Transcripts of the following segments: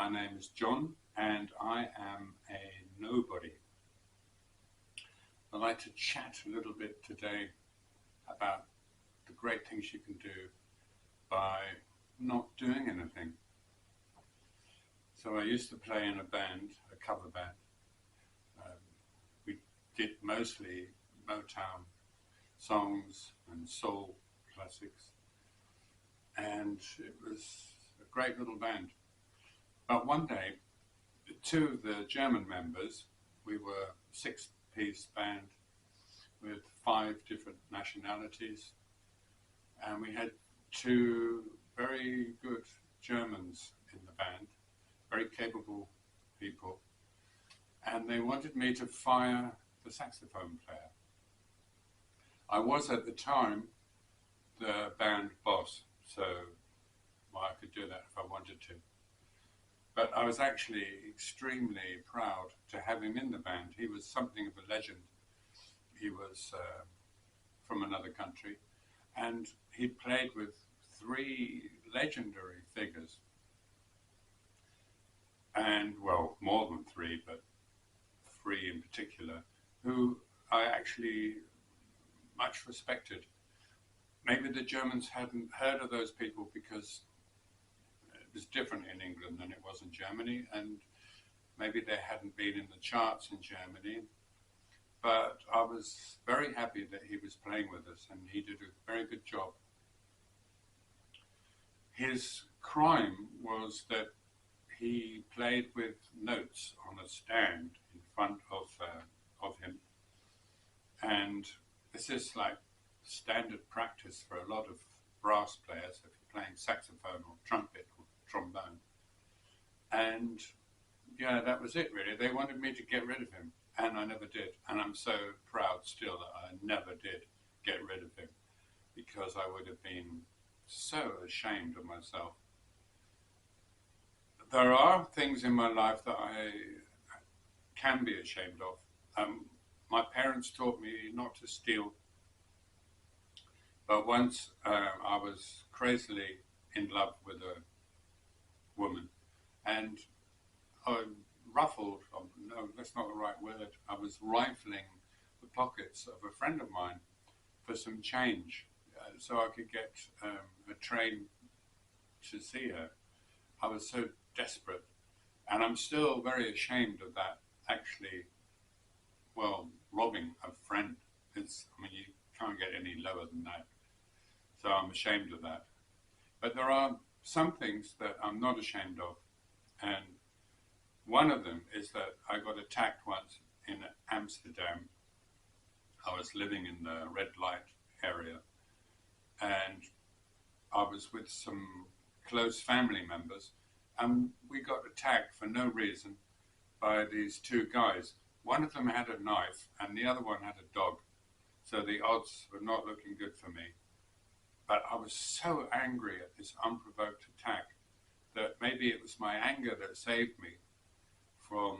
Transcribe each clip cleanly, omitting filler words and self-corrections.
My name is John and I am a nobody. I'd like to chat a little bit today about the great things you can do by not doing anything. So I used to play in a band, a cover band. We did mostly Motown songs and soul classics, and it was a great little band. But one day, two of the German members, we were a six-piece band with 5 different nationalities, and we had 2 very good Germans in the band, very capable people, and they wanted me to fire the saxophone player. I was at the time the band boss, so I could do that if I wanted to. But I was actually extremely proud to have him in the band. He was something of a legend. He was from another country, and he played with 3 legendary figures. And, well, more than 3, but 3 in particular, who I actually much respected. Maybe the Germans hadn't heard of those people because it was different in England than it was in Germany, and maybe they hadn't been in the charts in Germany. But I was very happy that he was playing with us, and he did a very good job. His crime was that he played with notes on a stand in front of him, and this is like standard practice for a lot of brass players if you're playing saxophone or trumpet or trombone. And yeah, that was it really. They wanted me to get rid of him, and I never did. And I'm so proud still that I never did get rid of him, because I would have been so ashamed of myself. There are things in my life that I can be ashamed of. My parents taught me not to steal, but once I was crazily in love with a woman, and I ruffled, no, that's not the right word, I was rifling the pockets of a friend of mine for some change so I could get a train to see her. I was so desperate, and I'm still very ashamed of that, actually. Well, robbing a friend, I mean, you can't get any lower than that. So I'm ashamed of that. But there are some things that I'm not ashamed of, and one of them is that I got attacked once in Amsterdam. I was living in the red light area, and I was with some close family members, and we got attacked for no reason by these 2 guys. One of them had a knife and the other one had a dog, so the odds were not looking good for me. But I was so angry at this unprovoked attack that maybe it was my anger that saved me from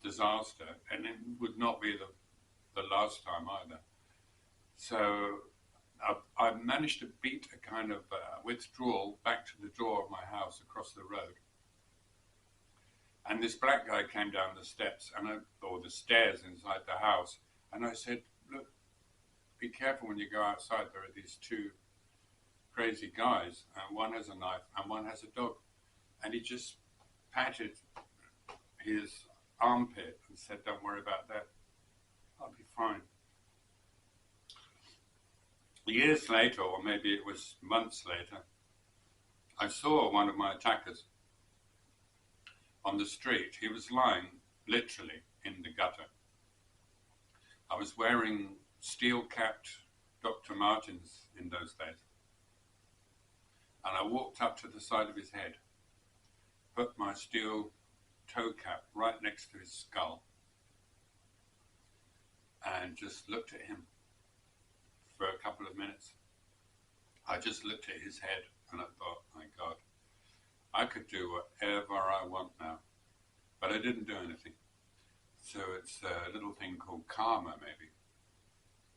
disaster, and it would not be the last time either. So I managed to beat a kind of withdrawal back to the door of my house across the road. And this black guy came down the steps, or the stairs inside the house, and I said, look, be careful when you go outside. There are these 2 crazy guys, and one has a knife and one has a dog. And he just patted his armpit and said, don't worry about that, I'll be fine. Years later, or maybe it was months later, I saw one of my attackers on the street. He was lying literally in the gutter. I was wearing steel-capped Dr. Martens in those days, and I walked up to the side of his head, put my steel toe cap right next to his skull, and just looked at him for a couple of minutes. I just looked at his head and I thought, my God, I could do whatever I want now. But I didn't do anything. So it's a little thing called karma, maybe.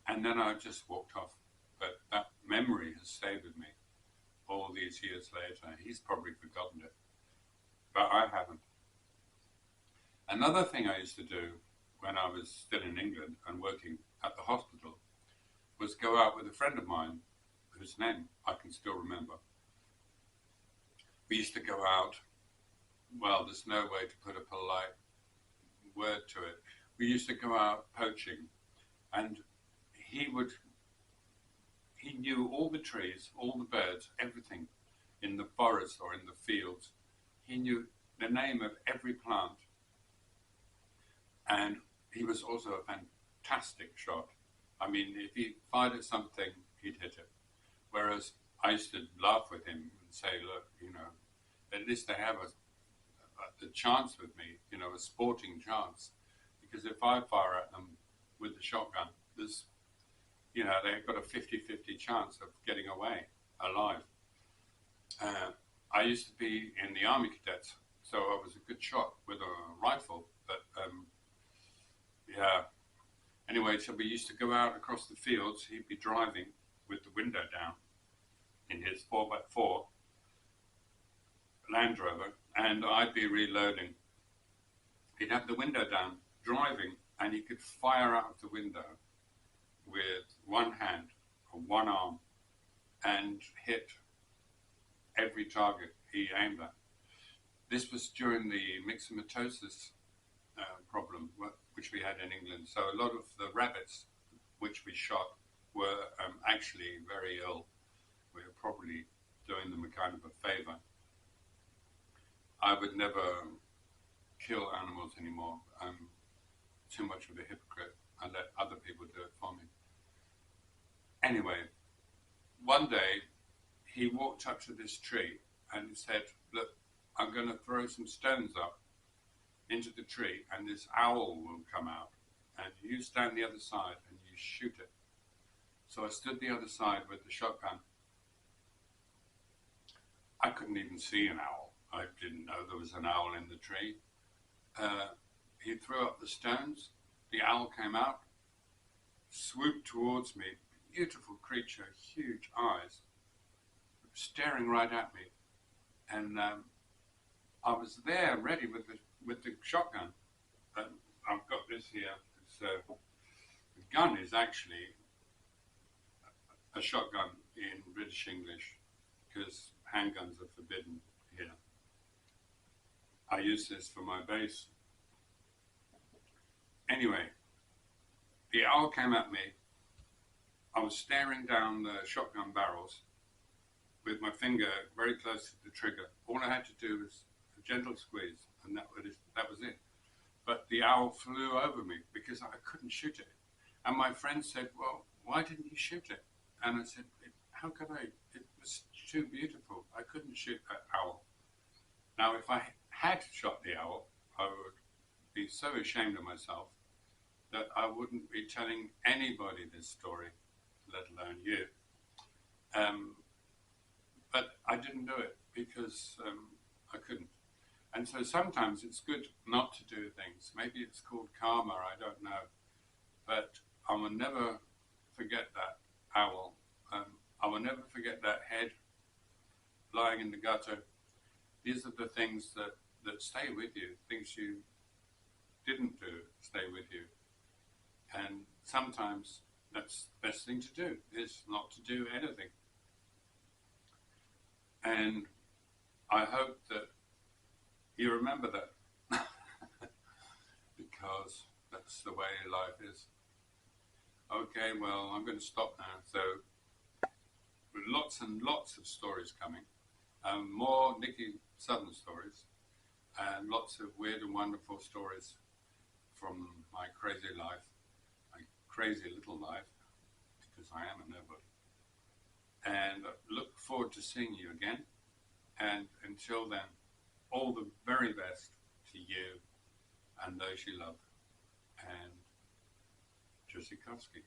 And then I just walked off. But that memory has stayed with me all these years later. He's probably forgotten it. but I haven't. Another thing I used to do when I was still in England and working at the hospital was go out with a friend of mine whose name I can still remember. We used to go out, well, there's no way to put a polite word to it. We used to go out poaching, and he knew all the trees, all the birds, everything in the forest or in the fields. He knew the name of every plant, and he was also a fantastic shot. I mean, if he fired at something, he'd hit it. Whereas I used to laugh with him and say, look, you know, at least they have a chance with me, you know, a sporting chance. Because if I fire at them with the shotgun, there's, you know, they've got a 50-50 chance of getting away alive. I used to be in the Army Cadets, so I was a good shot with a rifle, but yeah. Anyway, so we used to go out across the fields. He'd be driving with the window down in his 4x4 Land Rover, and I'd be reloading. He'd have the window down, driving, and he could fire out of the window with one hand or one arm and hit every target he aimed at. This was during the myxomatosis problem, which we had in England. So a lot of the rabbits which we shot were actually very ill. We were probably doing them a kind of a favor. I would never kill animals anymore. I'm too much of a hypocrite. I let other people do it for me. Anyway, one day he walked up to this tree and he said, look, I'm going to throw some stones up into the tree and this owl will come out and you stand the other side and you shoot it. So I stood the other side with the shotgun. I couldn't even see an owl. I didn't know there was an owl in the tree. He threw up the stones. The owl came out, swooped towards me. Beautiful creature, huge eyes, staring right at me. And I was there, ready with the shotgun. I've got this here. The gun is actually a shotgun in British English because handguns are forbidden here. I use this for my base. Anyway, the owl came at me. I was staring down the shotgun barrels with my finger very close to the trigger. All I had to do was a gentle squeeze, and that was it. But the owl flew over me because I couldn't shoot it. And my friend said, well, why didn't you shoot it? And I said, how could I? It was too beautiful. I couldn't shoot that owl. Now, if I had shot the owl, I would be so ashamed of myself that I wouldn't be telling anybody this story, let alone you. But I didn't do it because I couldn't. And so sometimes it's good not to do things. Maybe it's called karma, I don't know. But I will never forget that owl. I will never forget that head lying in the gutter. These are the things that stay with you, things you didn't do stay with you. And sometimes that's the best thing to do, is not to do anything. And I hope that you remember that because that's the way life is. Okay, well, I'm going to stop now. So, with lots and lots of stories coming, more Nikki Southern stories, and lots of weird and wonderful stories from my crazy life, my crazy little life, because I am a nobody. And I look forward to seeing you again. And until then, all the very best to you and those you love. And Josikovsky.